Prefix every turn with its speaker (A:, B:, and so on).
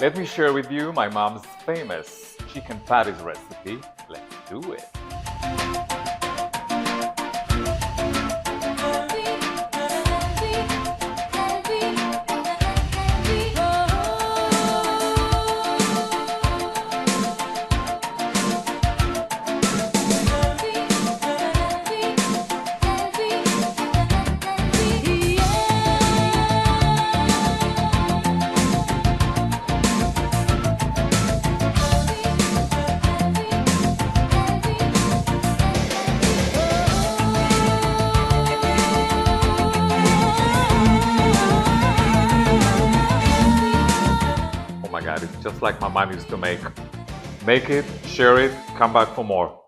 A: Let me share with you my mom's famous chicken patties recipe. Let's do it. Oh my God, it's just like my mom used to make. Make it, share it, come back for more.